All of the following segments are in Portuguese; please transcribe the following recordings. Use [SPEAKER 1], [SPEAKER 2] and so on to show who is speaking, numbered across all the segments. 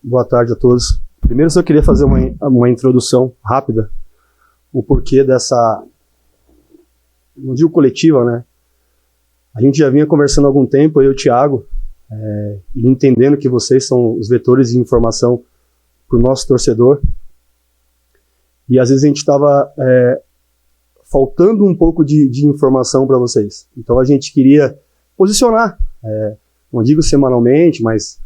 [SPEAKER 1] Boa tarde a todos. Primeiro, eu só queria fazer uma introdução rápida, o porquê dessa, não digo coletiva, né? A gente já vinha conversando há algum tempo, eu e o Thiago, e entendendo que vocês são os vetores de informação para o nosso torcedor. E às vezes a gente estava faltando um pouco de informação para vocês. Então a gente queria posicionar, não digo semanalmente, mas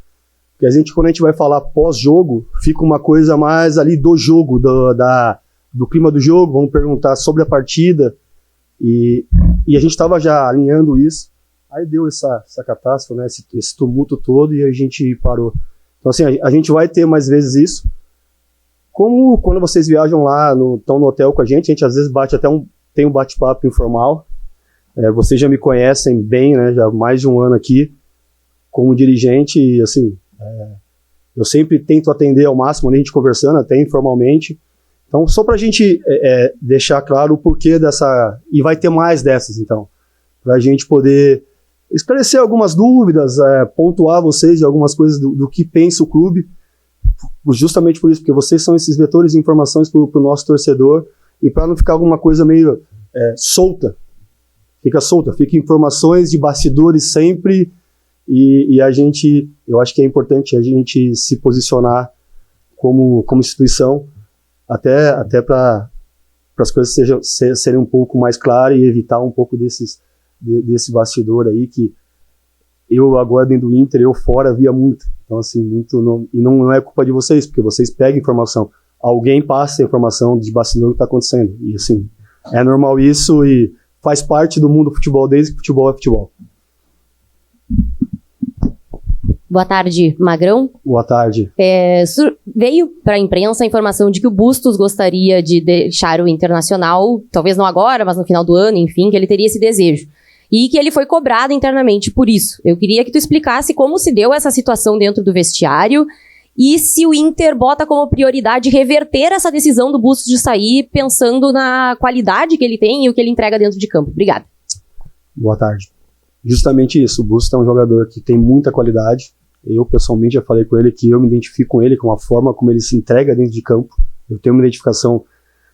[SPEAKER 1] que a gente, quando a gente vai falar pós-jogo, fica uma coisa mais ali do jogo, do clima do jogo, vamos perguntar sobre a partida, e a gente estava já alinhando isso, aí deu essa catástrofe, né, esse tumulto todo, e a gente parou. Então assim, a gente vai ter mais vezes isso, como quando vocês viajam lá, estão no hotel com a gente às vezes bate até tem um bate-papo informal, vocês já me conhecem bem, né, já há mais de um ano aqui, como dirigente, e assim, eu sempre tento atender ao máximo, a gente conversando, até informalmente. Então, só para a gente deixar claro o porquê dessa, e vai ter mais dessas, então, para a gente poder esclarecer algumas dúvidas, pontuar vocês de algumas coisas do que pensa o clube, justamente por isso, porque vocês são esses vetores de informações para o nosso torcedor, e para não ficar alguma coisa meio solta, fica informações de bastidores sempre, e eu acho que é importante a gente se posicionar como instituição, até para as coisas serem um pouco mais claras e evitar um pouco desse bastidor aí, que eu agora dentro do Inter, eu fora via muito. Então assim, e não é culpa de vocês, porque vocês pegam informação, alguém passa a informação de bastidor que está acontecendo, e assim, é normal isso e faz parte do mundo do futebol desde que futebol é futebol.
[SPEAKER 2] Boa tarde, Magrão.
[SPEAKER 1] Boa tarde.
[SPEAKER 2] Veio para a imprensa a informação de que o Bustos gostaria de deixar o Internacional, talvez não agora, mas no final do ano, enfim, que ele teria esse desejo. E que ele foi cobrado internamente por isso. Eu queria que tu explicasse como se deu essa situação dentro do vestiário e se o Inter bota como prioridade reverter essa decisão do Bustos de sair, pensando na qualidade que ele tem e o que ele entrega dentro de campo. Obrigada.
[SPEAKER 1] Boa tarde. Justamente isso, o Bustos é um jogador que tem muita qualidade. Eu, pessoalmente, já falei com ele que eu me identifico com ele, com a forma como ele se entrega dentro de campo. Eu tenho uma identificação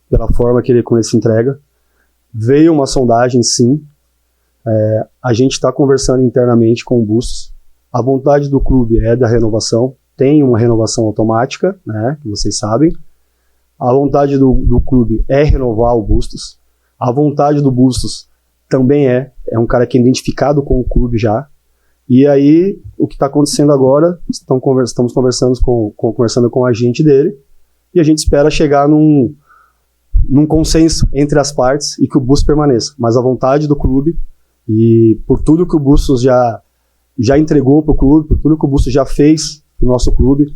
[SPEAKER 1] pela forma como ele se entrega. Veio uma sondagem, sim. A gente está conversando internamente com o Bustos. A vontade do clube é da renovação. Tem uma renovação automática, né, que vocês sabem. A vontade do clube é renovar o Bustos. A vontade do Bustos também é um cara que é identificado com o clube já. E aí, o que está acontecendo agora, estamos conversando com o agente dele, e a gente espera chegar num consenso entre as partes e que o Bustos permaneça. Mas a vontade do clube, e por tudo que o Bustos já entregou para o clube, por tudo que o Bustos já fez no nosso clube,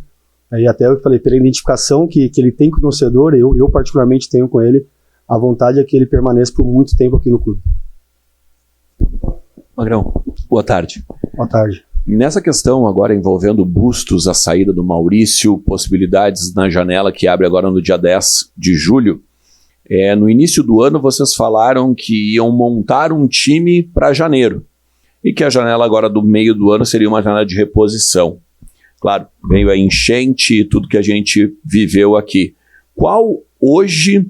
[SPEAKER 1] aí até eu falei, pela identificação que ele tem com o torcedor, eu particularmente tenho com ele, a vontade é que ele permaneça por muito tempo aqui no clube.
[SPEAKER 3] Magrão, boa tarde.
[SPEAKER 1] Boa tarde.
[SPEAKER 3] Nessa questão agora envolvendo Bustos, a saída do Maurício, possibilidades na janela que abre agora no dia 10 de julho, no início do ano vocês falaram que iam montar um time para janeiro e que a janela agora do meio do ano seria uma janela de reposição. Claro, veio a enchente e tudo que a gente viveu aqui. Qual hoje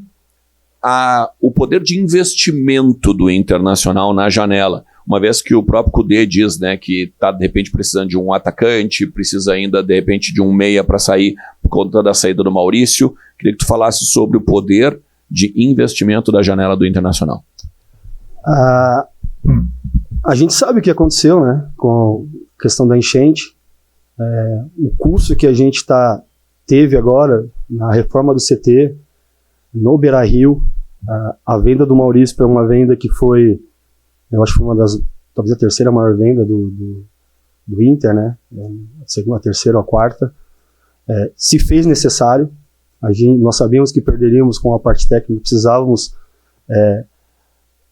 [SPEAKER 3] o poder de investimento do Internacional na janela? Uma vez que o próprio Kudê diz, né, que está de repente precisando de um atacante, precisa ainda de repente de um meia para sair por conta da saída do Maurício. Queria que tu falasse sobre o poder de investimento da janela do Internacional.
[SPEAKER 1] A gente sabe o que aconteceu, né, com a questão da enchente. O custo que a gente teve agora na reforma do CT, no Beira-Rio, a venda do Maurício foi uma venda que foi, eu acho que foi talvez a terceira maior venda do Inter, né? A terceira ou a quarta. Se fez necessário, nós sabíamos que perderíamos com a parte técnica, precisávamos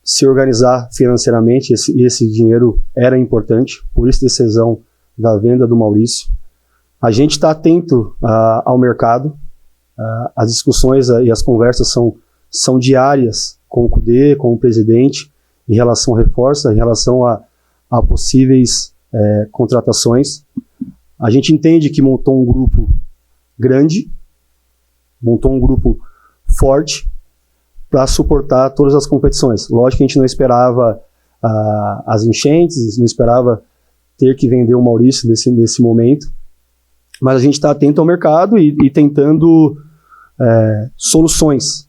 [SPEAKER 1] se organizar financeiramente, e esse dinheiro era importante, por isso a decisão da venda do Maurício. A gente está atento ao mercado, as discussões e as conversas são diárias com o Kudê, com o presidente, em relação a reforços, em relação a possíveis contratações. A gente entende que montou um grupo grande, montou um grupo forte para suportar todas as competições. Lógico que a gente não esperava as enchentes, não esperava ter que vender o Maurício nesse momento, mas a gente está atento ao mercado e tentando soluções.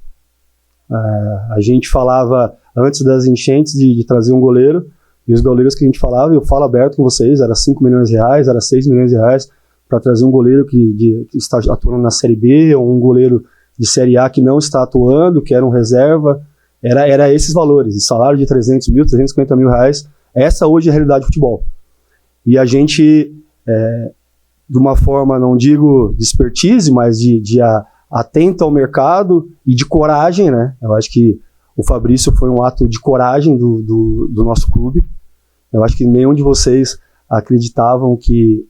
[SPEAKER 1] A gente falava antes das enchentes de trazer um goleiro, e os goleiros que a gente falava, eu falo aberto com vocês, era 5 milhões de reais, era 6 milhões de reais para trazer um goleiro que está atuando na Série B, ou um goleiro de Série A que não está atuando, que era um reserva, era esses valores, e salário de 300 mil, 350 mil reais, essa hoje é a realidade do futebol. E a gente, de uma forma, não digo de expertise, mas de atento ao mercado e de coragem, né? Eu acho que o Fabrício foi um ato de coragem do nosso clube. Eu acho que nenhum de vocês acreditavam que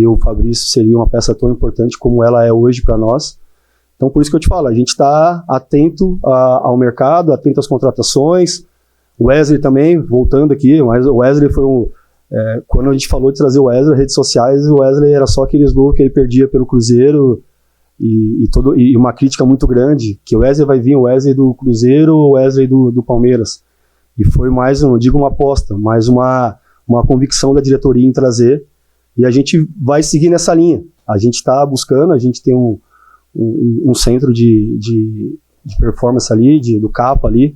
[SPEAKER 1] o Fabrício seria uma peça tão importante como ela é hoje para nós. Então, por isso que eu te falo, a gente está atento ao mercado, atento às contratações. O Wesley também, voltando aqui, mas o Wesley foi quando a gente falou de trazer o Wesley, redes sociais, o Wesley era só aqueles gols que ele perdia pelo Cruzeiro e uma crítica muito grande, que o Wesley vai vir, o Wesley do Cruzeiro ou o Wesley do Palmeiras. E foi mais, não digo uma aposta, mas uma convicção da diretoria em trazer, e a gente vai seguir nessa linha. A gente está buscando, a gente tem um centro de performance ali, do Capa ali,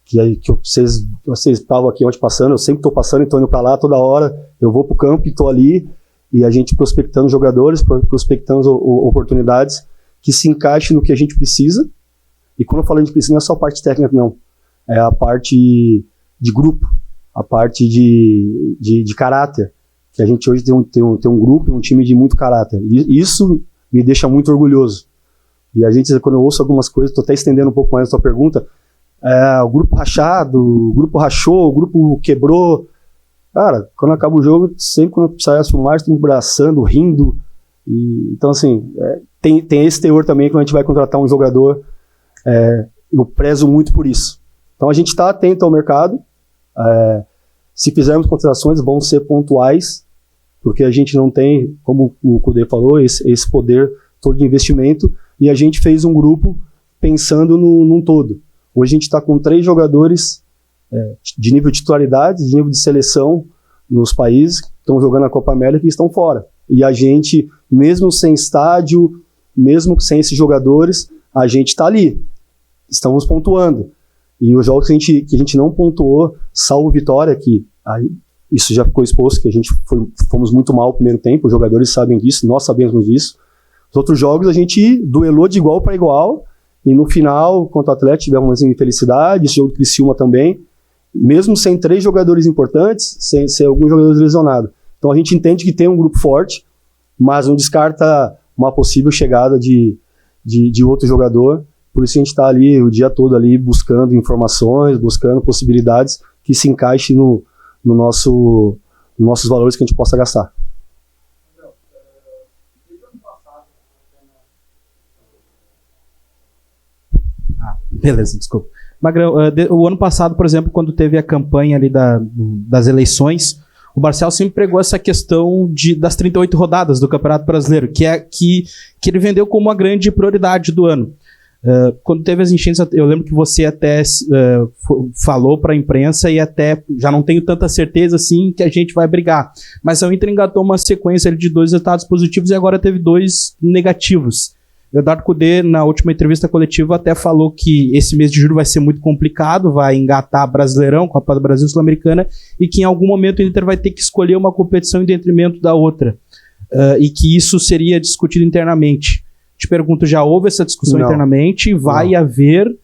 [SPEAKER 1] que vocês estavam aqui ontem passando, eu sempre estou passando, estou indo para lá toda hora, eu vou para o campo e estou ali, e a gente prospectando jogadores, prospectando oportunidades que se encaixem no que a gente precisa. E quando eu falo de precisa, não é só a parte técnica, não. É a parte de grupo, a parte de caráter, que a gente hoje tem um grupo, um time de muito caráter. E isso me deixa muito orgulhoso. E a gente, quando eu ouço algumas coisas, estou até estendendo um pouco mais a sua pergunta, o grupo rachado, o grupo rachou, o grupo quebrou. Cara, quando acaba o jogo, sempre quando sai as filmagens, estamos abraçando, rindo. Então, assim, tem esse teor também quando a gente vai contratar um jogador. Eu prezo muito por isso. Então, a gente está atento ao mercado. Se fizermos contratações, vão ser pontuais, porque a gente não tem, como o Kudê falou, esse poder todo de investimento, e a gente fez um grupo pensando num todo. Hoje a gente está com 3 jogadores de nível de titularidade, de nível de seleção nos países que estão jogando a Copa América e estão fora. E a gente, mesmo sem estádio, mesmo sem esses jogadores, a gente está ali. Estamos pontuando. E os jogos que a gente não pontuou, salvo Vitória, que aí, isso já ficou exposto, que a gente fomos muito mal no primeiro tempo, os jogadores sabem disso, nós sabemos disso. Os outros jogos a gente duelou de igual para igual, e no final, contra o Atlético, tivemos uma infelicidade, esse jogo do Criciúma também, mesmo sem 3 jogadores importantes, sem alguns jogadores lesionados. Então a gente entende que tem um grupo forte, mas não descarta uma possível chegada de outro jogador. Por isso a gente está ali o dia todo ali buscando informações, buscando possibilidades que se encaixem nos nossos valores que a gente possa gastar.
[SPEAKER 4] Beleza, desculpa. Magrão, o ano passado, por exemplo, quando teve a campanha ali das eleições, o Barcelos sempre pregou essa questão das 38 rodadas do Campeonato Brasileiro, que ele vendeu como uma grande prioridade do ano. Quando teve as enchentes, eu lembro que você até falou para a imprensa e até já não tenho tanta certeza assim que a gente vai brigar. Mas o Inter engatou uma sequência de 2 resultados positivos e agora teve 2 negativos. O Eduardo Kudê, na última entrevista coletiva, até falou que esse mês de julho vai ser muito complicado, vai engatar Brasileirão, Copa do Brasil, Sul-Americana, e que em algum momento o Inter vai ter que escolher uma competição em detrimento da outra. E que isso seria discutido internamente. Te pergunto, já houve essa discussão internamente? Vai haver?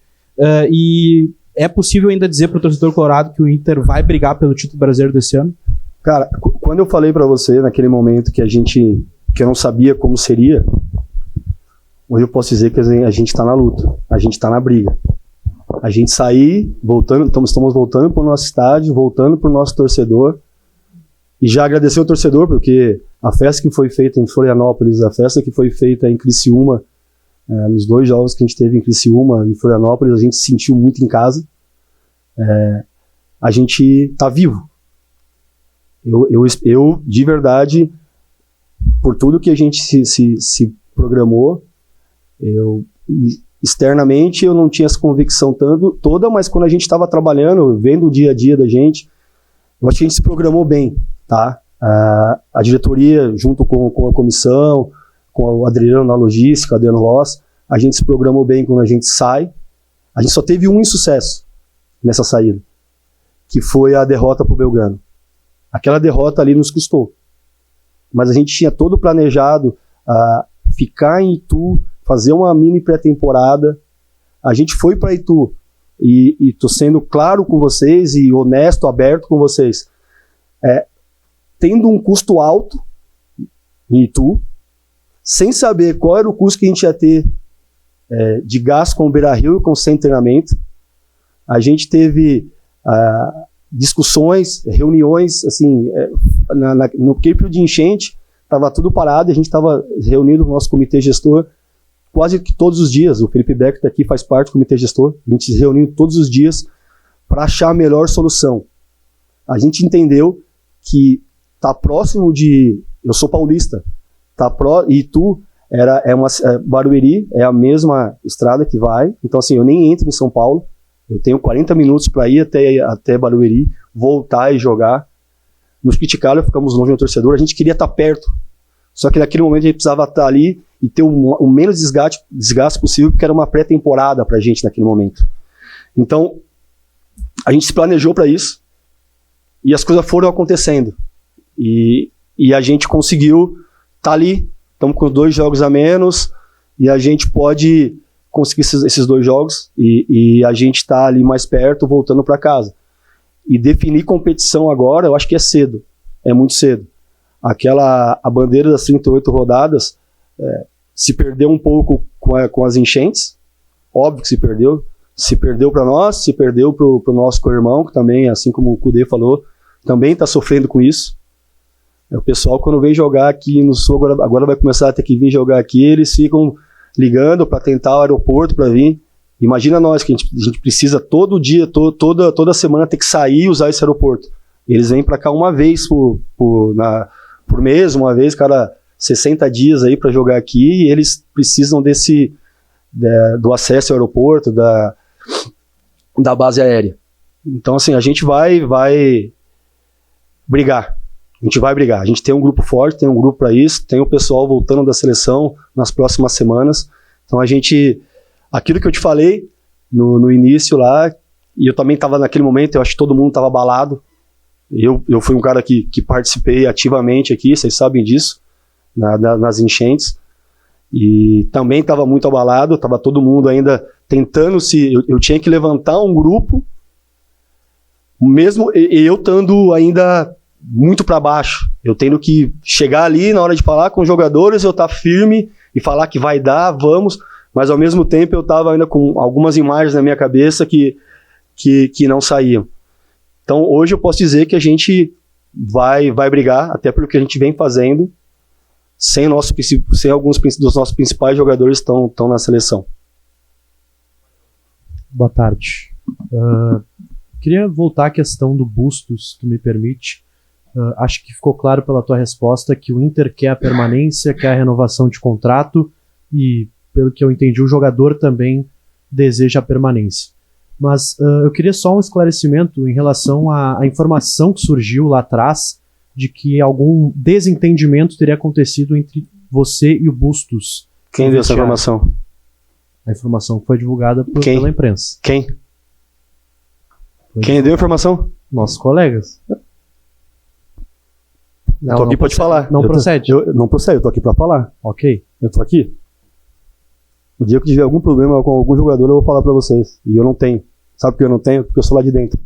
[SPEAKER 4] E é possível ainda dizer para o torcedor colorado que o Inter vai brigar pelo título brasileiro desse ano?
[SPEAKER 1] Cara, quando eu falei para você, naquele momento que eu não sabia como seria, hoje eu posso dizer que a gente está na luta, a gente está na briga. A gente sair, estamos voltando para o nosso estádio, voltando para o nosso torcedor, e já agradecer o torcedor, porque a festa que foi feita em Florianópolis, a festa que foi feita em Criciúma, nos 2 jogos que a gente teve em Criciúma, em Florianópolis, a gente se sentiu muito em casa. A gente está vivo. Eu, de verdade, por tudo que a gente se programou. Externamente eu não tinha essa convicção toda, mas quando a gente estava trabalhando, vendo o dia a dia da gente, eu acho que a gente se programou bem, tá? A diretoria, junto com a comissão, com o Adriano na logística, o Adriano Ross, a gente se programou bem quando a gente sai. A gente só teve um insucesso nessa saída, que foi a derrota para o Belgrano. Aquela derrota ali nos custou. Mas a gente tinha todo planejado ficar em Itu, fazer uma mini pré-temporada. A gente foi para Itu, e tô sendo claro com vocês e honesto, aberto com vocês. Tendo um custo alto em Itu, sem saber qual era o custo que a gente ia ter de gasto com o Beira-Rio e com o centro de treinamento. A gente teve discussões, reuniões, assim, no período de enchente, estava tudo parado, e a gente estava reunido com o nosso comitê gestor quase que todos os dias. O Felipe Beck está aqui, faz parte do comitê gestor. A gente se reuniu todos os dias para achar a melhor solução. A gente entendeu que tá próximo de... Eu sou paulista, Itu Barueri é a mesma estrada que vai, então assim, eu nem entro em São Paulo, eu tenho 40 minutos para ir até Barueri, voltar e jogar. Nos Criticalho ficamos longe do torcedor, a gente queria estar perto, só que naquele momento a gente precisava estar ali e ter o menos desgaste possível, porque era uma pré-temporada pra gente naquele momento. Então, a gente se planejou para isso, e as coisas foram acontecendo, e a gente conseguiu estar ali. Estamos com 2 jogos a menos, e a gente pode conseguir esses 2 jogos, e a gente está ali mais perto, voltando para casa. E definir competição agora, eu acho que é cedo, é muito cedo. A bandeira das 38 rodadas se perdeu um pouco com as enchentes, óbvio que se perdeu para nós, se perdeu para o nosso co-irmão, que também, assim como o Cudê falou, também está sofrendo com isso. O pessoal, quando vem jogar aqui no Sul, agora vai começar a ter que vir jogar aqui, eles ficam ligando para tentar o aeroporto para vir. Imagina nós, que a gente precisa todo dia, toda semana ter que sair e usar esse aeroporto. Eles vêm para cá uma vez por mês, uma vez cada 60 dias aí para jogar aqui, e eles precisam do acesso ao aeroporto, da base aérea. Então, assim, a gente vai brigar. A gente vai brigar. A gente tem um grupo forte, tem um grupo para isso, tem o pessoal voltando da seleção nas próximas semanas. Então aquilo que eu te falei no início lá, e eu também estava naquele momento, eu acho que todo mundo estava abalado. Eu fui um cara que participei ativamente aqui, vocês sabem disso, nas enchentes. E também estava muito abalado, estava todo mundo ainda tentando eu tinha que levantar um grupo, mesmo eu estando ainda muito para baixo, eu tendo que chegar ali na hora de falar com os jogadores, eu estar firme e falar que vai dar, vamos, mas ao mesmo tempo eu estava ainda com algumas imagens na minha cabeça que não saíam. Então hoje eu posso dizer que a gente vai brigar, até pelo que a gente vem fazendo, sem alguns dos nossos principais jogadores estão na seleção.
[SPEAKER 5] Boa tarde. Queria voltar à questão do Bustos, se tu me permite. Acho que ficou claro pela tua resposta que o Inter quer a permanência, quer a renovação de contrato, e pelo que eu entendi, o jogador também deseja a permanência. Mas eu queria só um esclarecimento em relação à informação que surgiu lá atrás de que algum desentendimento teria acontecido entre você e o Bustos.
[SPEAKER 1] Quem deu essa informação?
[SPEAKER 5] A informação que foi divulgada pela imprensa.
[SPEAKER 1] Quem deu a informação?
[SPEAKER 5] Nossos colegas.
[SPEAKER 1] Eu tô aqui pra te falar.
[SPEAKER 5] Não procede?
[SPEAKER 1] Não procede, eu tô aqui pra falar.
[SPEAKER 5] Ok.
[SPEAKER 1] Eu tô aqui. O dia que tiver algum problema com algum jogador, eu vou falar pra vocês. E eu não tenho. Sabe por que eu não tenho? Porque eu sou lá de dentro.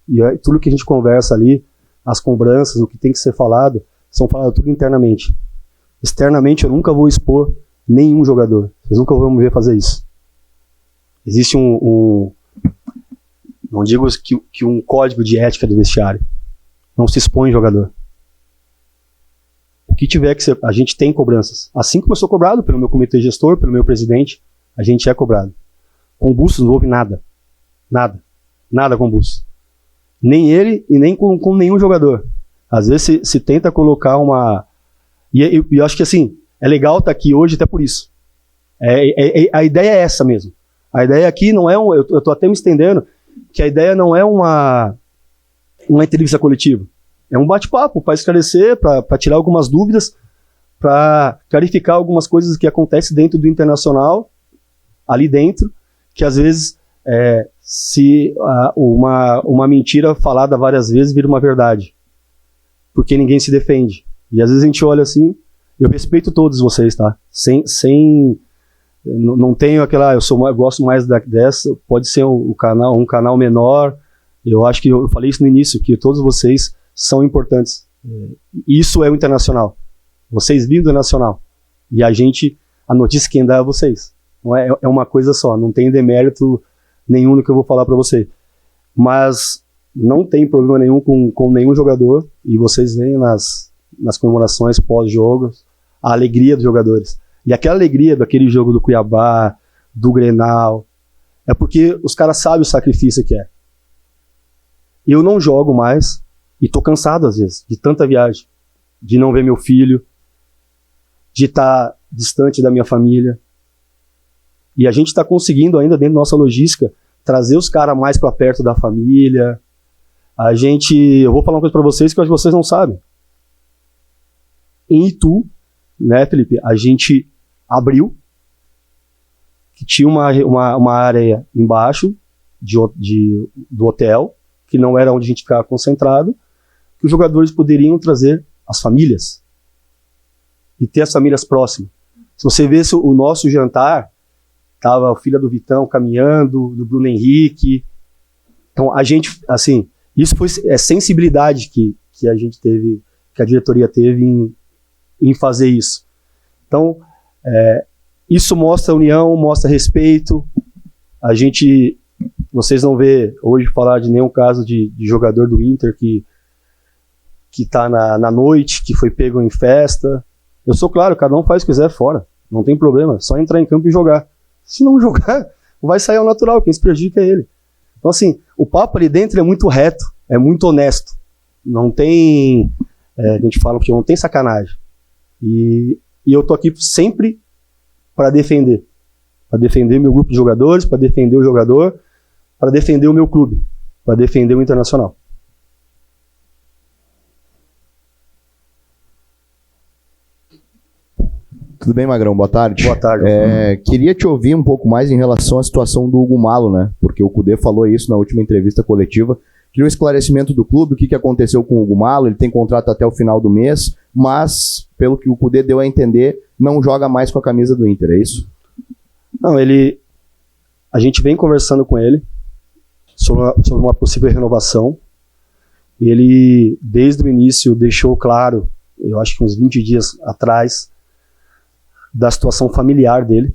[SPEAKER 1] E tudo que a gente conversa ali, as cobranças, o que tem que ser falado, são falados tudo internamente. Externamente, eu nunca vou expor nenhum jogador. Vocês nunca vão me ver fazer isso. Existe não digo que um código de ética do vestiário. Não se expõe jogador. O que tiver que ser, a gente tem cobranças. Assim como eu sou cobrado pelo meu comitê gestor, pelo meu presidente, a gente é cobrado. Com o Bustos não houve nada. Nada. Nada com o Bustos. Nem ele e nem com nenhum jogador. Às vezes se tenta colocar uma... E eu acho que assim, é legal estar aqui hoje até por isso. A ideia é essa mesmo. A ideia aqui não é eu tô até me estendendo, que a ideia não é uma entrevista coletiva. É um bate-papo para esclarecer, para tirar algumas dúvidas, para clarificar algumas coisas que acontecem dentro do Internacional, ali dentro, que às vezes, se uma mentira falada várias vezes vira uma verdade. Porque ninguém se defende. E às vezes a gente olha assim, eu respeito todos vocês, tá? Não tenho aquela, eu gosto mais dessa, pode ser um canal menor. Eu acho que eu falei isso no início, que todos vocês são importantes. Isso é o Internacional. Vocês vivem do Internacional. E a notícia quem dá é vocês. Não é uma coisa só, não tem demérito nenhum no que eu vou falar para você. Mas não tem problema nenhum com nenhum jogador, e vocês veem nas comemorações pós-jogo a alegria dos jogadores. E aquela alegria daquele jogo do Cuiabá, do Grenal, é porque os caras sabem o sacrifício que é. Eu não jogo mais, e tô cansado às vezes, de tanta viagem, de não ver meu filho, de estar distante da minha família. E a gente está conseguindo ainda, dentro da nossa logística, trazer os caras mais para perto da família. Eu vou falar uma coisa para vocês que eu acho que vocês não sabem. Em Itu, né, Felipe, a gente abriu, que tinha uma área embaixo do hotel, que não era onde a gente ficava concentrado, que os jogadores poderiam trazer as famílias e ter as famílias próximas. Se você vê o nosso jantar, tava a filha do Vitão caminhando, do Bruno Henrique. Então a gente, assim, isso foi sensibilidade que a gente teve, que a diretoria teve em fazer isso. Então, isso mostra união, mostra respeito. Vocês não vê hoje falar de nenhum caso de jogador do Inter que tá na noite, que foi pego em festa. Eu sou claro, cada um faz o que quiser fora, não tem problema, só entrar em campo e jogar. Se não jogar, vai sair ao natural, quem se prejudica é ele. Então assim, o papo ali dentro é muito reto, é muito honesto, não tem, a gente fala que não tem sacanagem. E eu tô aqui sempre para defender meu grupo de jogadores, para defender o jogador, para defender o meu clube, para defender o Internacional.
[SPEAKER 6] Tudo bem, Magrão? Boa tarde.
[SPEAKER 1] Boa tarde.
[SPEAKER 6] Queria te ouvir um pouco mais em relação à situação do Hugo Malo, né? Porque o Kudê falou isso na última entrevista coletiva. Queria um esclarecimento do clube, o que aconteceu com o Hugo Malo. Ele tem contrato até o final do mês, mas, pelo que o Kudê deu a entender, não joga mais com a camisa do Inter, é isso?
[SPEAKER 1] Não, a gente vem conversando com ele sobre uma possível renovação. Ele, desde o início, deixou claro, eu acho que uns 20 dias atrás, da situação familiar dele,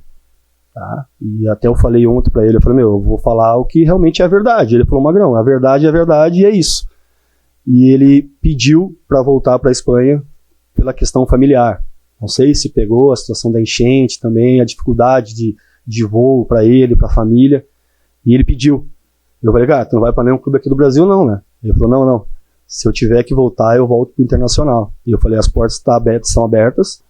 [SPEAKER 1] tá? E até eu falei ontem pra ele, eu falei, eu vou falar o que realmente é a verdade. Ele falou, Magrão, a verdade é a verdade e é isso. E ele pediu para voltar para a Espanha pela questão familiar. Não sei se pegou a situação da enchente também, a dificuldade de voo para ele, para a família, e ele pediu. Eu falei, cara, tu não vai para nenhum clube aqui do Brasil não, né? Ele falou, não, se eu tiver que voltar, eu volto pro Internacional. E eu falei, as portas são abertas,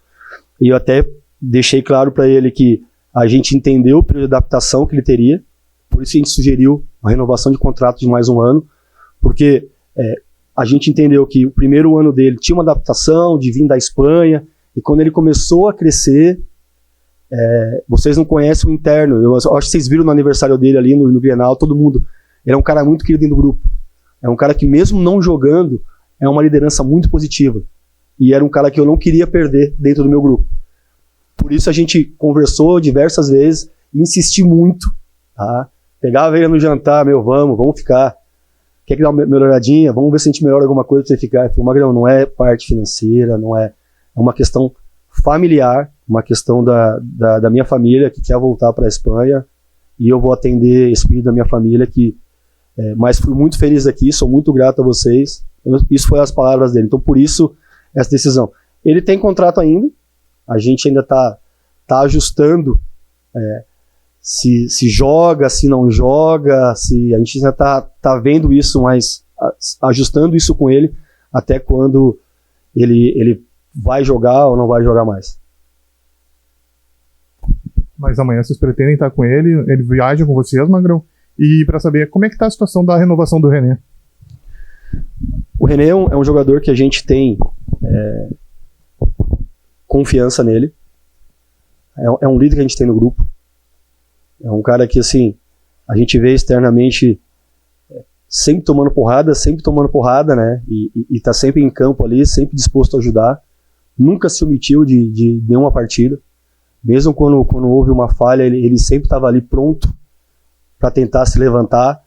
[SPEAKER 1] e eu até deixei claro para ele que a gente entendeu o período de adaptação que ele teria, por isso a gente sugeriu a renovação de contrato de mais um ano, porque a gente entendeu que o primeiro ano dele tinha uma adaptação de vir da Espanha, e quando ele começou a crescer, vocês não conhecem o interno, eu acho que vocês viram no aniversário dele ali no Grenal, todo mundo, ele é um cara muito querido dentro do grupo, é um cara que mesmo não jogando, é uma liderança muito positiva, e era um cara que eu não queria perder dentro do meu grupo. Por isso a gente conversou diversas vezes, insisti muito, tá? Pegava ele no jantar, vamos ficar. Quer que dá uma melhoradinha? Vamos ver se a gente melhora alguma coisa pra você ficar. Ele falou, Magrão, não é parte financeira, não é uma questão familiar, uma questão da minha família que quer voltar para a Espanha, e eu vou atender esse pedido da minha família, mas fui muito feliz aqui, sou muito grato a vocês. Isso foi as palavras dele, então por isso essa decisão. Ele tem contrato ainda, a gente ainda está ajustando se joga, se não joga, se a gente ainda está vendo isso, mas ajustando isso com ele até quando ele vai jogar ou não vai jogar mais.
[SPEAKER 7] Mas amanhã vocês pretendem estar com ele viaja com vocês, Magrão? E para saber como é que tá a situação da renovação do René.
[SPEAKER 1] O René é um jogador que a gente tem confiança nele. É um líder que a gente tem no grupo. É um cara que, assim, a gente vê externamente sempre tomando porrada, né? E tá sempre em campo ali, sempre disposto a ajudar. Nunca se omitiu de nenhuma partida. Mesmo quando houve uma falha, ele sempre estava ali pronto para tentar se levantar.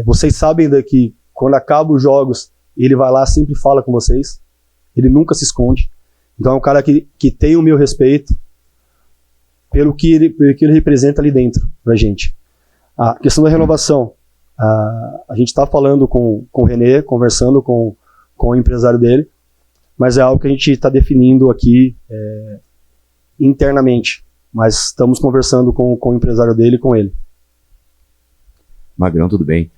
[SPEAKER 1] Vocês sabem que quando acabam os jogos, ele vai lá, sempre fala com vocês. Ele nunca se esconde. Então é um cara que tem o meu respeito pelo que ele representa ali dentro pra gente. A questão da renovação. A gente está falando com o René, conversando com o empresário dele, mas é algo que a gente está definindo aqui internamente. Mas estamos conversando com o empresário dele e com ele.
[SPEAKER 6] Magrão, tudo bem.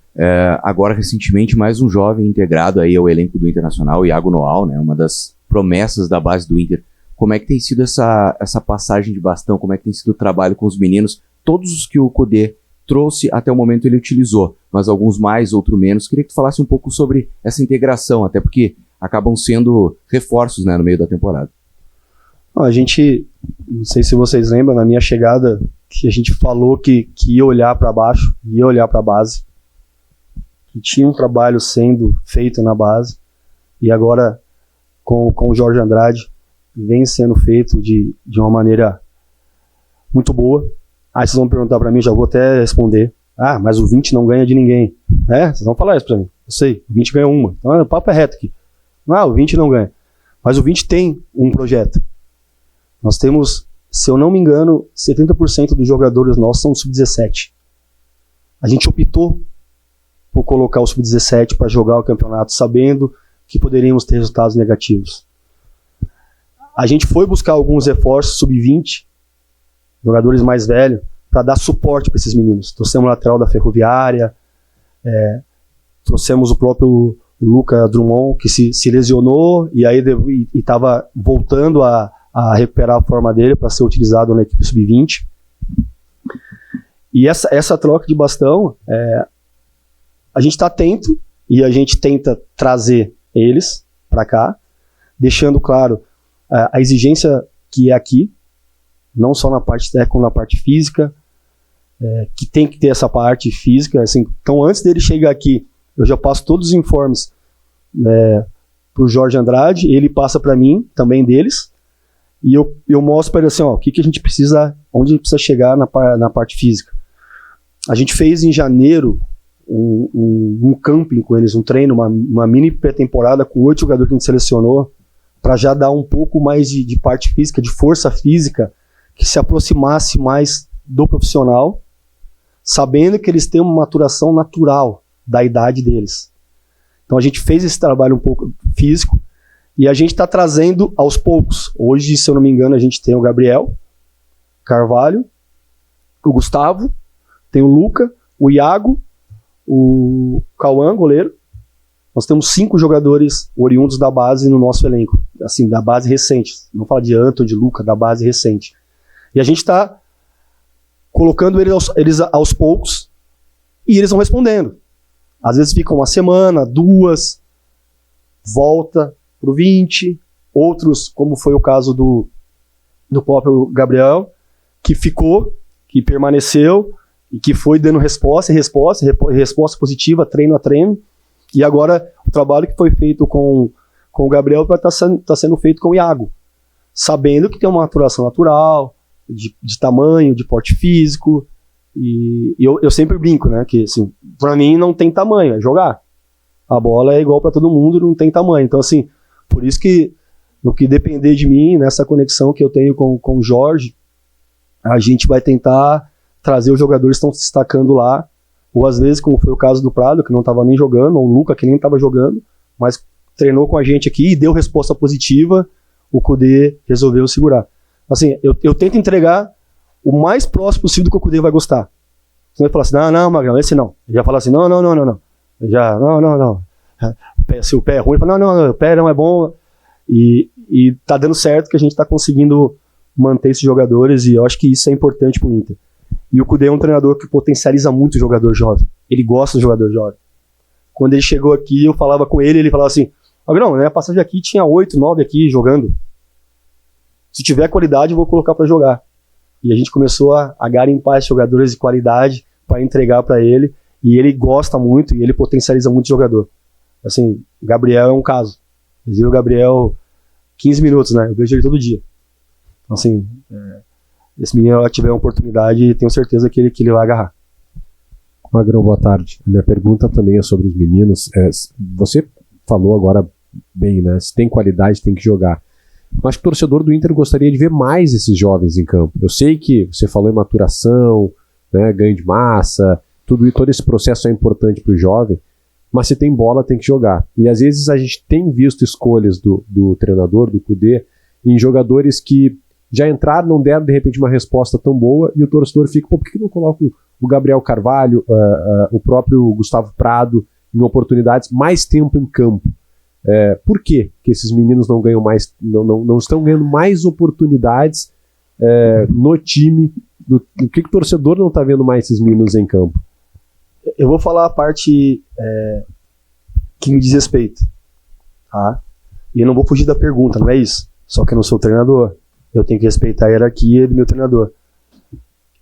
[SPEAKER 6] Agora, recentemente, mais um jovem integrado aí ao elenco do Internacional, Iago Noal, né, uma das promessas da base do Inter. Como é que tem sido essa passagem de bastão? Como é que tem sido o trabalho com os meninos? Todos os que o Kudê trouxe até o momento ele utilizou, mas alguns mais, outros menos. Queria que tu falasse um pouco sobre essa integração, até porque acabam sendo reforços, né, no meio da temporada.
[SPEAKER 1] A gente, não sei se vocês lembram, na minha chegada, que a gente falou que ia olhar para baixo, ia olhar para a base, que tinha um trabalho sendo feito na base, e agora com o Jorge Andrade vem sendo feito de uma maneira muito boa. Aí vocês vão perguntar para mim, já vou até responder. Mas o 20 não ganha de ninguém. Vocês vão falar isso para mim. Eu sei, o 20 ganha uma. Então o papo é reto aqui. O 20 não ganha. Mas o 20 tem um projeto. Nós temos, se eu não me engano, 70% dos jogadores nossos são sub-17. A gente optou por colocar o sub-17 para jogar o campeonato, sabendo que poderíamos ter resultados negativos. A gente foi buscar alguns reforços sub-20, jogadores mais velhos, para dar suporte para esses meninos. Trouxemos o lateral da Ferroviária, trouxemos o próprio Luca Drummond, que se lesionou e aí estava voltando a recuperar a forma dele para ser utilizado na equipe sub-20. E essa troca de bastão, a gente está atento e a gente tenta trazer eles para cá, deixando claro a exigência que é aqui, não só na parte técnica, como na parte física, que tem que ter essa parte física. Assim, então, antes dele chegar aqui, eu já passo todos os informes para o Jorge Andrade, ele passa para mim, também deles, e eu mostro para ele assim, o que a gente precisa, onde a gente precisa chegar na parte física. A gente fez em janeiro um camping com eles, um treino, uma mini pré-temporada com 8 jogadores que a gente selecionou, para já dar um pouco mais de parte física, de força física, que se aproximasse mais do profissional, sabendo que eles têm uma maturação natural da idade deles. Então a gente fez esse trabalho um pouco físico e a gente está trazendo aos poucos. Hoje, se eu não me engano, a gente tem o Gabriel Carvalho, o Gustavo, tem o Luca, o Iago, o Cauã, goleiro. Nós temos 5 jogadores oriundos da base no nosso elenco, assim, da base recente. Não fala de Anton, de Luca, da base recente. E a gente está colocando eles aos poucos e eles vão respondendo. Às vezes ficam uma semana, 2, volta pro 20, outros, como foi o caso do próprio Gabriel, que ficou, que permaneceu e que foi dando resposta positiva, treino a treino. E agora o trabalho que foi feito com o Gabriel vai estar sendo feito com o Iago, sabendo que tem uma maturação natural, de tamanho, de porte físico, e eu sempre brinco, né, que assim, pra mim não tem tamanho, é jogar. A bola é igual para todo mundo, não tem tamanho. Então assim, por isso que no que depender de mim, nessa conexão que eu tenho com o Jorge, a gente vai tentar trazer os jogadores que estão se destacando lá, ou às vezes, como foi o caso do Prado, que não estava nem jogando, ou o Luca, que nem estava jogando, mas treinou com a gente aqui e deu resposta positiva, o Kudê resolveu segurar. Assim, eu tento entregar o mais próximo possível do que o Kudê vai gostar. Você vai falar assim, não, Magrão, esse não. Ele já fala assim, não. Já, não. Se o pé é ruim, ele fala, não, o pé não é bom. E tá dando certo que a gente tá conseguindo manter esses jogadores, e eu acho que isso é importante pro Inter. E o Kudê é um treinador que potencializa muito o jogador jovem. Ele gosta do jogador jovem. Quando ele chegou aqui, eu falava com ele, ele falava assim, Magrão, né, a passagem aqui tinha 8, 9 aqui jogando. Se tiver qualidade, eu vou colocar para jogar. E a gente começou a garimpar esses jogadores de qualidade para entregar para ele, e ele gosta muito, e ele potencializa muito o jogador. Assim, o Gabriel é um caso. Eu vi o Gabriel 15 minutos, né? Eu vejo ele todo dia. Então, assim, esse menino, tiver uma oportunidade, tenho certeza que ele vai agarrar.
[SPEAKER 8] Magrão, boa tarde. A minha pergunta também é sobre os meninos. Você falou agora bem, né? Se tem qualidade, tem que jogar. Mas o torcedor do Inter gostaria de ver mais esses jovens em campo. Eu sei que você falou em maturação, né, ganho de massa, todo esse processo é importante para o jovem, mas se tem bola, tem que jogar. E às vezes a gente tem visto escolhas do treinador, do Kudê, em jogadores que já entraram, não deram de repente uma resposta tão boa, e o torcedor fica, por que não coloca o Gabriel Carvalho, o próprio Gustavo Prado, em oportunidades, mais tempo em campo? Por que esses meninos não ganham mais, não estão ganhando mais oportunidades no time? O que o torcedor não está vendo mais esses meninos em campo?
[SPEAKER 1] Eu vou falar a parte que me diz respeito, tá? E eu não vou fugir da pergunta, não é isso. Só que eu não sou treinador. Eu tenho que respeitar a hierarquia do meu treinador.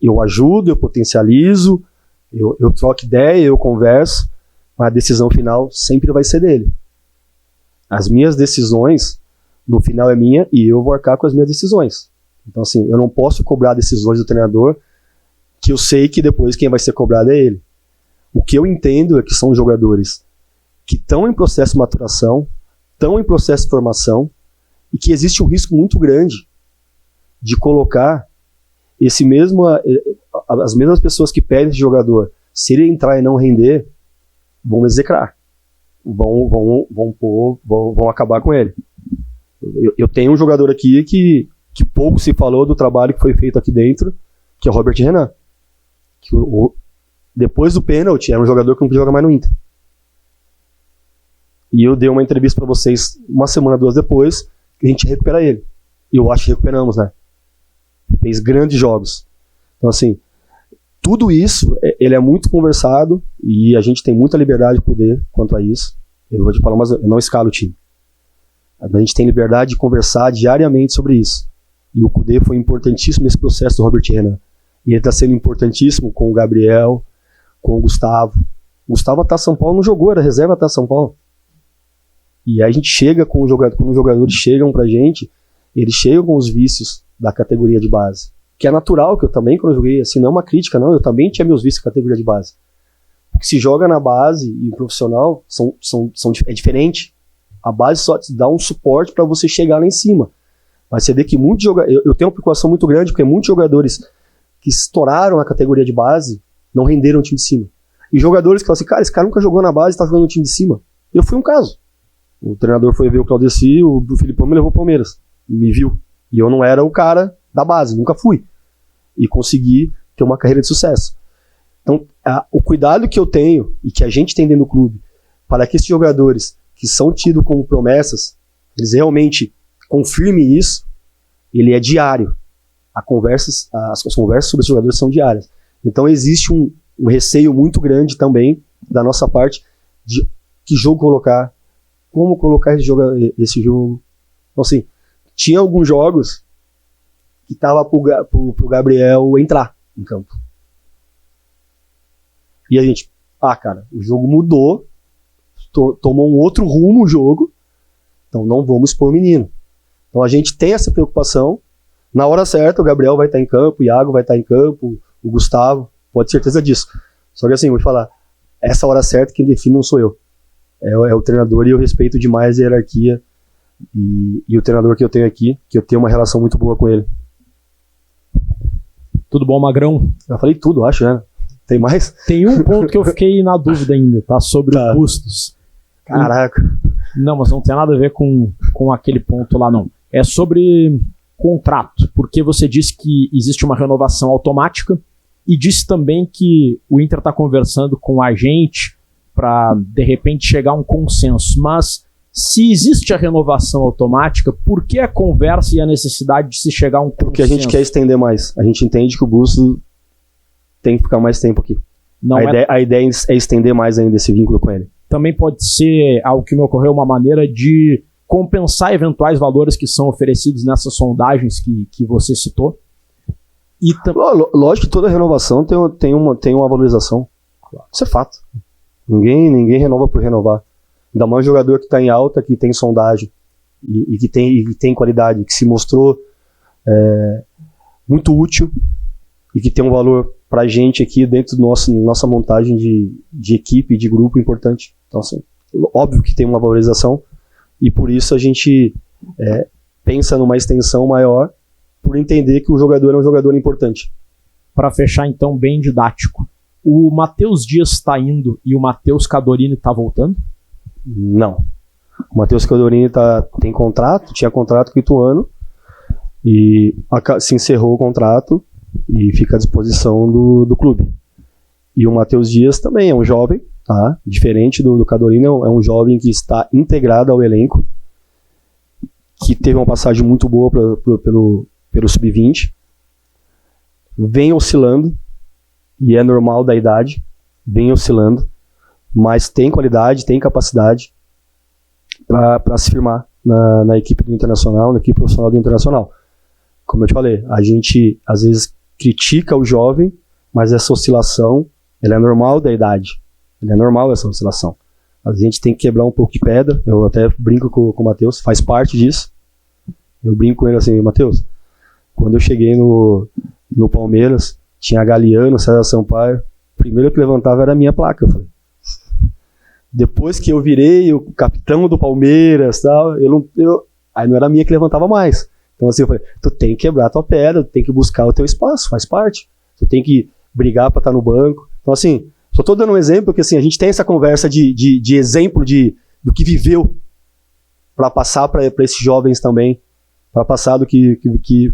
[SPEAKER 1] Eu ajudo, eu potencializo, eu troco ideia, eu converso, mas a decisão final sempre vai ser dele. As minhas decisões, no final é minha, e eu vou arcar com as minhas decisões. Então, assim, eu não posso cobrar decisões do treinador, que eu sei que depois quem vai ser cobrado é ele. O que eu entendo é que são jogadores que estão em processo de maturação, estão em processo de formação, e que existe um risco muito grande de colocar as mesmas pessoas que pedem esse jogador, se ele entrar e não render, vão execrar. Vão acabar com ele. Eu tenho um jogador aqui que pouco se falou do trabalho que foi feito aqui dentro, que é o Robert Renan. Depois do pênalti, era um jogador que não podia jogar mais no Inter. E eu dei uma entrevista para vocês uma semana, 2 depois, que a gente recupera ele. E eu acho que recuperamos, né? Fez grandes jogos. Então, assim, tudo isso, ele é muito conversado, e a gente tem muita liberdade de poder quanto a isso. Eu vou te falar, mas eu não escalo o time. A gente tem liberdade de conversar diariamente sobre isso. E o Kudê foi importantíssimo nesse processo do Robert Renan. E ele está sendo importantíssimo com o Gabriel, com o Gustavo. O Gustavo até São Paulo não jogou, era reserva até São Paulo. E aí a gente chega com o jogador, quando os jogadores chegam pra gente, eles chegam com os vícios da categoria de base. Que é natural, que eu também, quando eu joguei, assim, não é uma crítica, não, eu também tinha meus vícios da categoria de base. Porque se joga na base e o profissional é diferente. A base só te dá um suporte para você chegar lá em cima. Mas você vê que muitos jogadores, eu tenho uma preocupação muito grande, porque muitos jogadores que estouraram na categoria de base não renderam o time de cima. E jogadores que falam assim, cara, esse cara nunca jogou na base e tá jogando no time de cima. Eu fui um caso. O treinador foi ver o Claudeci, o Filipão me levou ao Palmeiras. Me viu. E eu não era o cara da base, nunca fui. E consegui ter uma carreira de sucesso. Então, o cuidado que eu tenho e que a gente tem dentro do clube para que esses jogadores que são tidos como promessas, eles realmente confirmem isso, ele é diário. As conversas sobre os jogadores são diárias. Então existe um receio muito grande também da nossa parte de que jogo colocar, como colocar esse jogo. Então, assim, tinha alguns jogos que tava pro Gabriel entrar em campo. E a gente, cara, o jogo mudou, tomou um outro rumo o jogo, então não vamos expor o menino. Então a gente tem essa preocupação. Na hora certa, o Gabriel vai estar em campo, o Iago vai estar em campo, o Gustavo, pode ter certeza disso. Só que assim, vou te falar, essa hora certa quem define não sou eu. É o treinador, e eu respeito demais a hierarquia e o treinador que eu tenho aqui, que eu tenho uma relação muito boa com ele.
[SPEAKER 9] Tudo bom, Magrão?
[SPEAKER 1] Eu falei tudo, acho, né? Tem mais?
[SPEAKER 9] Tem um ponto que eu fiquei na dúvida ainda, tá? Sobre os Bustos.
[SPEAKER 1] Caraca.
[SPEAKER 9] Não, mas não tem nada a ver com aquele ponto lá, não. É sobre contrato, porque você disse que existe uma renovação automática e disse também que o Inter está conversando com a gente para, de repente, chegar a um consenso. Mas Se existe a renovação automática, por que a conversa e a necessidade de se chegar a um consenso?
[SPEAKER 1] Porque a gente quer estender mais. A gente entende que o Bustos tem que ficar mais tempo aqui. A ideia é estender mais ainda esse vínculo com ele.
[SPEAKER 9] Também pode ser algo que me ocorreu, uma maneira de compensar eventuais valores que são oferecidos nessas sondagens que você citou. E
[SPEAKER 1] lógico que toda renovação tem uma valorização. Isso é fato. Ninguém renova por renovar. Ainda mais um jogador que está em alta, que tem sondagem e que tem qualidade, que se mostrou muito útil e que tem um valor pra gente aqui dentro da nossa montagem de equipe, de grupo importante. Então, assim, óbvio que tem uma valorização e por isso a gente pensa numa extensão maior por entender que o jogador é um jogador importante.
[SPEAKER 9] Para fechar, então, bem didático, o Matheus Dias está indo e o Matheus Cadorini está voltando?
[SPEAKER 1] Não. O Matheus Cadorini tinha contrato com o Ituano e se encerrou o contrato e fica à disposição do clube. E o Matheus Dias também é um jovem, tá? Diferente do Cadorini, é um jovem que está integrado ao elenco, que teve uma passagem muito boa pelo Sub-20, vem oscilando, e é normal da idade, vem oscilando, mas tem qualidade, tem capacidade para se firmar na equipe do Internacional, na equipe profissional do Internacional. Como eu te falei, a gente às vezes critica o jovem, mas essa oscilação, ela é normal da idade. Ela é normal essa oscilação. A gente tem que quebrar um pouco de pedra. Eu até brinco com o Matheus, faz parte disso. Eu brinco com ele assim, Matheus, quando eu cheguei no Palmeiras, tinha Galeano, César Sampaio, o primeiro que levantava era a minha placa. Eu falei. Depois que eu virei o capitão do Palmeiras, tal, aí não era a minha que levantava mais. Então assim, eu falei, tu tem que quebrar a tua pedra, tu tem que buscar o teu espaço, faz parte. Tu tem que brigar para estar no banco. Então assim, só tô dando um exemplo, porque assim, a gente tem essa conversa de exemplo do que viveu para passar para esses jovens também, para passar do que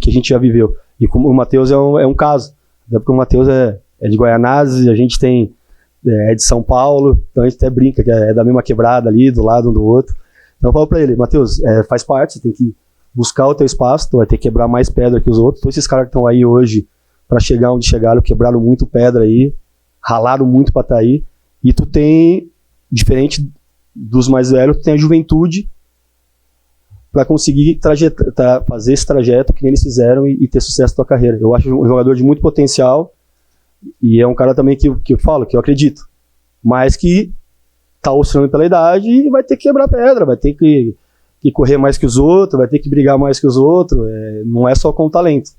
[SPEAKER 1] a gente já viveu. E como o Matheus é um caso, até porque o Matheus é de Guaianazes, a gente é de São Paulo, então a gente até brinca que é da mesma quebrada ali, do lado um do outro. Então eu falo para ele, Matheus, faz parte, você tem que buscar o teu espaço, tu vai ter que quebrar mais pedra que os outros. Todos esses caras que estão aí hoje, para chegar onde chegaram, quebraram muito pedra aí, ralaram muito para estar aí, e tu tem, diferente dos mais velhos, tu tem a juventude para conseguir fazer esse trajeto que nem eles fizeram e ter sucesso na tua carreira. Eu acho um jogador de muito potencial e é um cara também que eu falo, que eu acredito, mas que tá oscilando pela idade e vai ter que quebrar pedra, vai ter que correr mais que os outros, vai ter que brigar mais que os outros, não é só com o talento,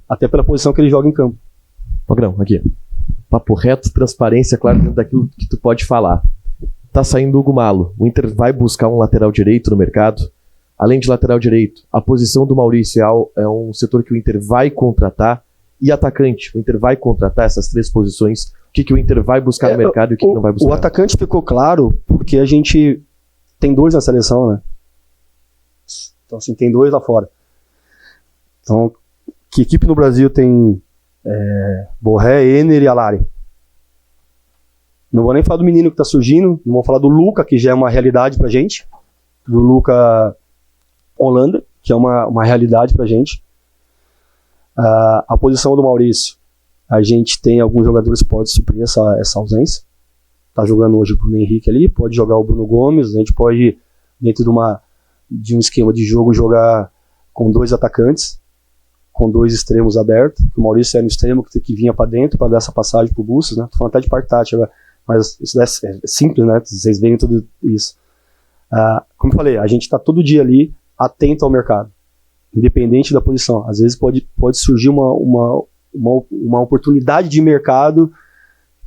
[SPEAKER 1] até pela posição que ele joga em campo.
[SPEAKER 10] Magrão, aqui. Papo reto, transparência, claro, dentro daquilo que tu pode falar. Tá saindo o Hugo Malo. O Inter vai buscar um lateral direito no mercado. Além de lateral direito, a posição do Maurício é um setor que o Inter vai contratar. E atacante, o Inter vai contratar essas três posições. O que o Inter vai buscar no mercado e o que não vai buscar?
[SPEAKER 1] O atacante ficou claro porque a gente tem 2 na seleção, né? Então, assim, tem 2 lá fora. Então, que equipe no Brasil tem Borré, Ener e Alari? Não vou nem falar do menino que tá surgindo, não vou falar do Luca, que já é uma realidade pra gente. Do Luca Holanda, que é uma realidade pra gente. A posição do Maurício, a gente tem alguns jogadores que podem suprir essa ausência. Tá jogando hoje o Bruno Henrique ali, pode jogar o Bruno Gomes, a gente pode, dentro de um esquema de jogo, jogar com 2 atacantes, com 2 extremos abertos. O Maurício era um extremo que vinha para dentro para dar essa passagem pro Bustos, né? Tô falando até de parte tática, mas isso é simples, né? Vocês veem tudo isso. Como eu falei, a gente tá todo dia ali atento ao mercado, independente da posição. Às vezes pode surgir uma oportunidade de mercado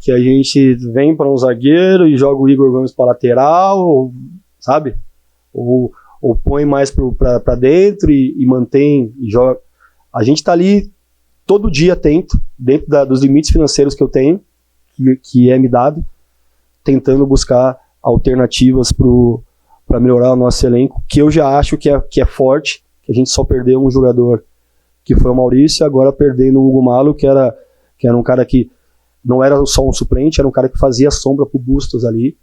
[SPEAKER 1] que a gente vem para um zagueiro e joga o Igor Gomes para lateral, sabe? Ou põe mais para dentro e mantém e joga. A gente está ali todo dia atento, dentro dos limites financeiros que eu tenho, que é me dado, tentando buscar alternativas para melhorar o nosso elenco, que eu já acho que é forte, que a gente só perdeu um jogador, que foi o Maurício, agora perdendo o Hugo Malo, que era um cara que não era só um suplente, era um cara que fazia sombra pro Bustos ali,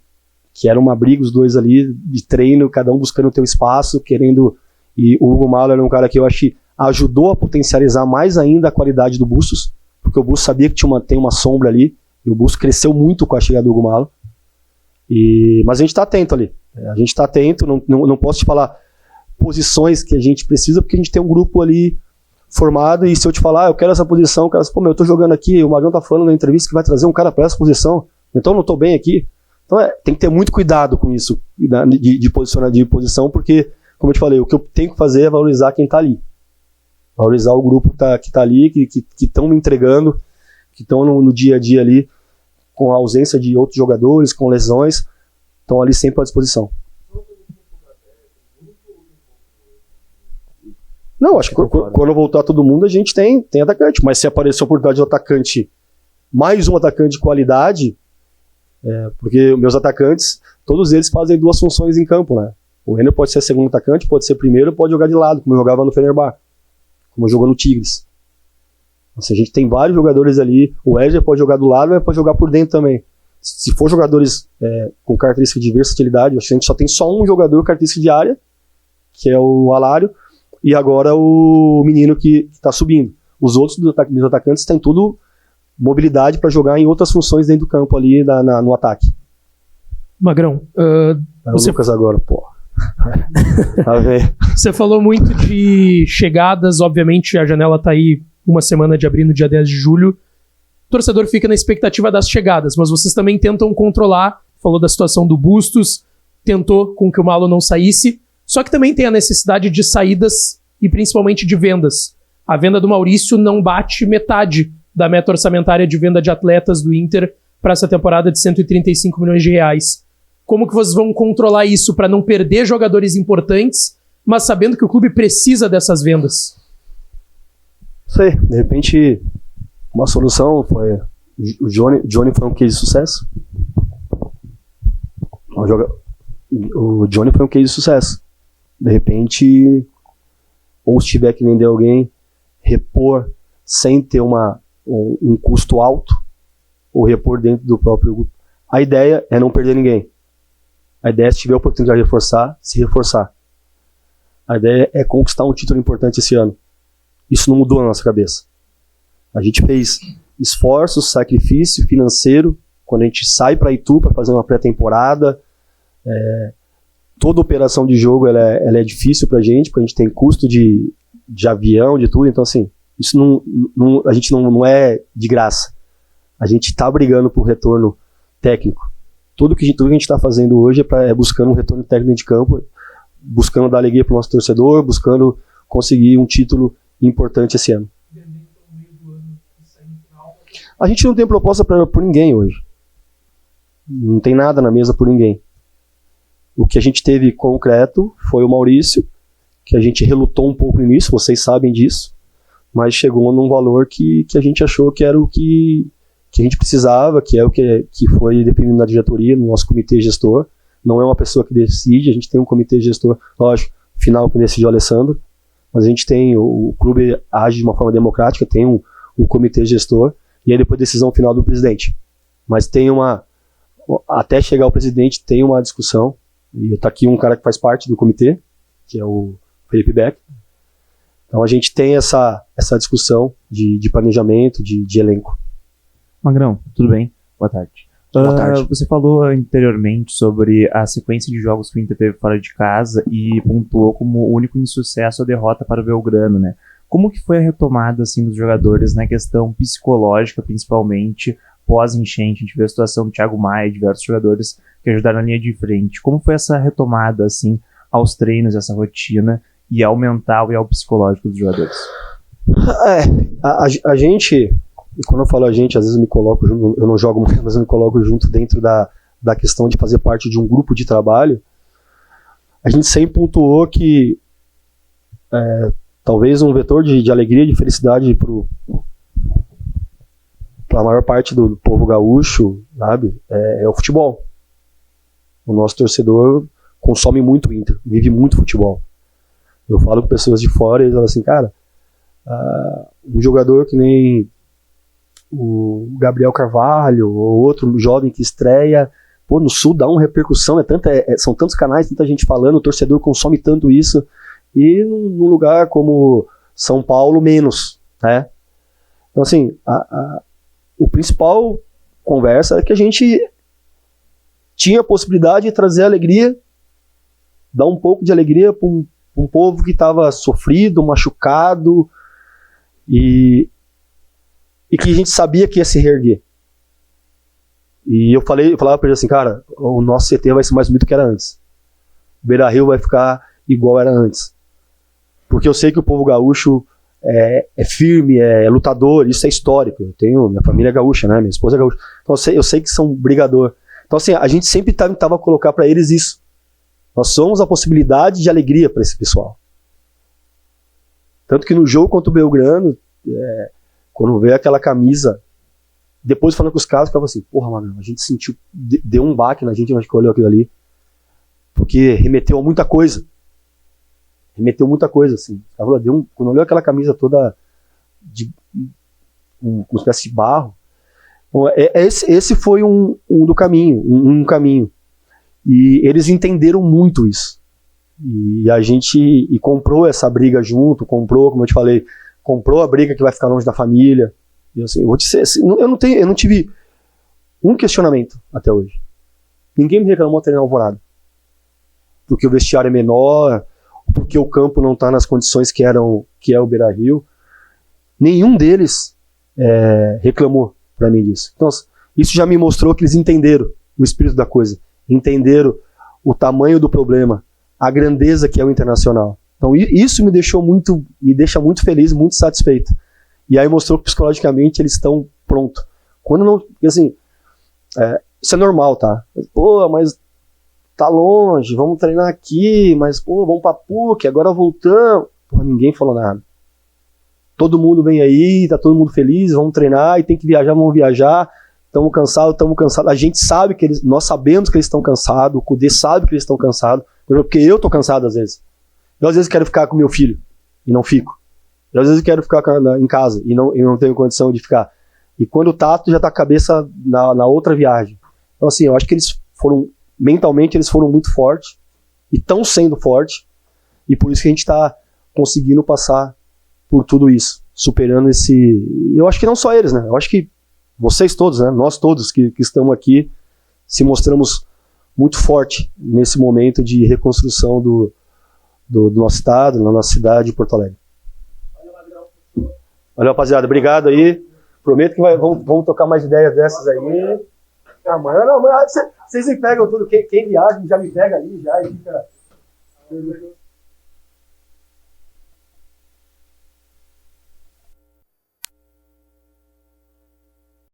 [SPEAKER 1] que era uma briga os dois ali, de treino, cada um buscando o teu espaço, querendo... E o Hugo Malo era um cara que eu acho que ajudou a potencializar mais ainda a qualidade do Bustos, porque o Bustos sabia que tem uma sombra ali, e o Bustos cresceu muito com a chegada do Hugo Malo. Mas a gente tá atento ali. A gente tá atento, não posso te falar posições que a gente precisa, porque a gente tem um grupo ali formado, e se eu te falar, eu quero essa posição, o cara, pô, eu tô jogando aqui, o Magrão tá falando na entrevista que vai trazer um cara para essa posição, então eu não tô bem aqui. Então tem que ter muito cuidado com isso, de posicionar de posição, porque, como eu te falei, o que eu tenho que fazer é valorizar quem tá ali. Valorizar o grupo que tá ali, que estão me entregando, que estão no dia a dia ali, com a ausência de outros jogadores, com lesões, estão ali sempre à disposição. Não, acho que quando voltar todo mundo, a gente tem atacante, mas se aparecer a oportunidade de atacante, mais um atacante de qualidade, porque meus atacantes, todos eles fazem duas funções em campo, né? O Renner pode ser segundo atacante, pode ser primeiro, pode jogar de lado, como eu jogava no Fenerbahçe, como jogou no Tigres. Assim, a gente tem vários jogadores ali, o Edger pode jogar do lado, mas pode jogar por dentro também. Se for jogadores com característica de versatilidade, a gente só tem um jogador com característica de área, que é o Alário, e agora o menino que está subindo. Os outros dos atacantes têm tudo mobilidade para jogar em outras funções dentro do campo ali no ataque.
[SPEAKER 11] Magrão,
[SPEAKER 1] o Lucas agora, pô. Tá vendo?
[SPEAKER 11] Você falou muito de chegadas, obviamente a janela tá aí uma semana de abrir no dia 10 de julho. O torcedor fica na expectativa das chegadas, mas vocês também tentam controlar, falou da situação do Bustos, tentou com que o Malo não saísse, só que também tem a necessidade de saídas e principalmente de vendas. A venda do Maurício não bate metade da meta orçamentária de venda de atletas do Inter para essa temporada de 135 milhões de reais. Como que vocês vão controlar isso para não perder jogadores importantes, mas sabendo que o clube precisa dessas vendas?
[SPEAKER 1] Sei, de repente uma solução foi o Johnny foi um case de sucesso. O Johnny foi um case de sucesso. De repente, ou se tiver que vender alguém, repor sem ter um custo alto, ou repor dentro do próprio grupo. A ideia é não perder ninguém. A ideia é, se tiver a oportunidade de reforçar, se reforçar. A ideia é conquistar um título importante esse ano. Isso não mudou na nossa cabeça. A gente fez esforços, sacrifício financeiro, quando a gente sai para Itu para fazer uma pré-temporada. Toda operação de jogo ela é difícil pra gente, porque a gente tem custo de avião, de tudo. Então, assim, isso a gente não é de graça. A gente está brigando por retorno técnico. Tudo que a gente está fazendo hoje é buscando um retorno técnico de campo, buscando dar alegria para o nosso torcedor, buscando conseguir um título importante esse ano. A gente não tem proposta por ninguém hoje. Não tem nada na mesa por ninguém. O que a gente teve concreto foi o Maurício, que a gente relutou um pouco no início, vocês sabem disso, mas chegou num valor que a gente achou que era o que a gente precisava, que é o que foi definido na diretoria, no nosso comitê gestor. Não é uma pessoa que decide, a gente tem um comitê gestor, lógico, final que decidiu o Alessandro, mas a gente tem, o clube age de uma forma democrática, tem um comitê gestor, e aí depois a decisão final do presidente. Mas tem até chegar o presidente, tem uma discussão, e tá aqui um cara que faz parte do comitê, que é o Felipe Beck. Então a gente tem essa discussão de planejamento, de elenco.
[SPEAKER 12] Magrão, tudo bem? Boa tarde.
[SPEAKER 1] Boa tarde.
[SPEAKER 12] Você falou anteriormente sobre a sequência de jogos que o Inter teve fora de casa e pontuou como único insucesso a derrota para o Belgrano, né? Como que foi a retomada assim, dos jogadores na questão psicológica, principalmente pós-enchente? A gente vê a situação do Thiago Maia e diversos jogadores que ajudaram na linha de frente. Como foi essa retomada assim, aos treinos, essa rotina e ao mental e ao psicológico dos jogadores?
[SPEAKER 1] A gente... E quando eu falo a gente, às vezes eu me coloco junto, eu não jogo muito, mas eu me coloco junto dentro da questão de fazer parte de um grupo de trabalho. A gente sempre pontuou que talvez um vetor de alegria e de felicidade para a maior parte do povo gaúcho, sabe, é o futebol. O nosso torcedor consome muito Inter, vive muito futebol. Eu falo com pessoas de fora e eles falam assim, cara, um jogador que nem o Gabriel Carvalho ou outro jovem que estreia Pô, no Sul dá uma repercussão, são tantos canais, tanta gente falando, o torcedor consome tanto isso, e num lugar como São Paulo, menos, né? Então, assim, o principal conversa é que a gente tinha a possibilidade de trazer alegria, dar um pouco de alegria para um povo que estava sofrido, machucado, e que a gente sabia que ia se reerguer. E eu falava para ele assim, cara, o nosso CT vai ser mais bonito do que era antes. O Beira-Rio vai ficar igual era antes. Porque eu sei que o povo gaúcho é firme, é lutador, isso é histórico. Minha família é gaúcha, né? Minha esposa é gaúcha. Então eu sei que são brigador. Então assim, a gente sempre tentava colocar para eles isso. Nós somos a possibilidade de alegria para esse pessoal. Tanto que no jogo contra o Belgrano, quando veio aquela camisa, depois falando com os caras, eu ficava assim, porra, mano, a gente sentiu, deu um baque na gente, a gente olhou aquilo ali, porque remeteu a muita coisa. Remeteu muita coisa, assim. Quando olhou aquela camisa toda com uma espécie de barro, esse foi um do caminho, um caminho. E eles entenderam muito isso. E a gente comprou essa briga junto, como eu te falei, comprou a briga que vai ficar longe da família. E assim, eu vou te dizer, assim, eu não tive um questionamento até hoje. Ninguém me reclamou de treinar Alvorada. Porque o vestiário é menor, porque o campo não está nas condições que é o Beira-Rio. Nenhum deles reclamou para mim disso. Então, isso já me mostrou que eles entenderam o espírito da coisa, entenderam o tamanho do problema, a grandeza que é o Internacional. Então, isso me deixa muito feliz, muito satisfeito. E aí mostrou que psicologicamente eles estão prontos. Quando não, assim, isso é normal, tá? Pô, mas tá longe, vamos treinar aqui, mas pô, vamos pra PUC, agora voltamos. Pô, ninguém falou nada. Todo mundo vem aí, tá todo mundo feliz, vamos treinar, e tem que viajar, vamos viajar. Estamos cansados. A gente sabe que nós sabemos que eles estão cansados, o Cudê sabe que eles estão cansados, porque eu tô cansado às vezes. Eu às vezes quero ficar com meu filho, e não fico. Eu às vezes quero ficar em casa, e não tenho condição de ficar. E quando o Tato já tá com a cabeça na outra viagem. Então assim, eu acho que mentalmente eles foram muito fortes, e estão sendo fortes, e por isso que a gente está conseguindo passar por tudo isso, superando eu acho que não só eles, né? Eu acho que vocês todos, né? Nós todos que estamos aqui, se mostramos muito forte nesse momento de reconstrução do nosso estado, na nossa cidade de Porto Alegre. Valeu, rapaziada. Obrigado aí. Prometo que vamos tocar mais ideias dessas aí. Amanhã, vocês me pegam tudo. Quem viaja já me pega ali, já e fica...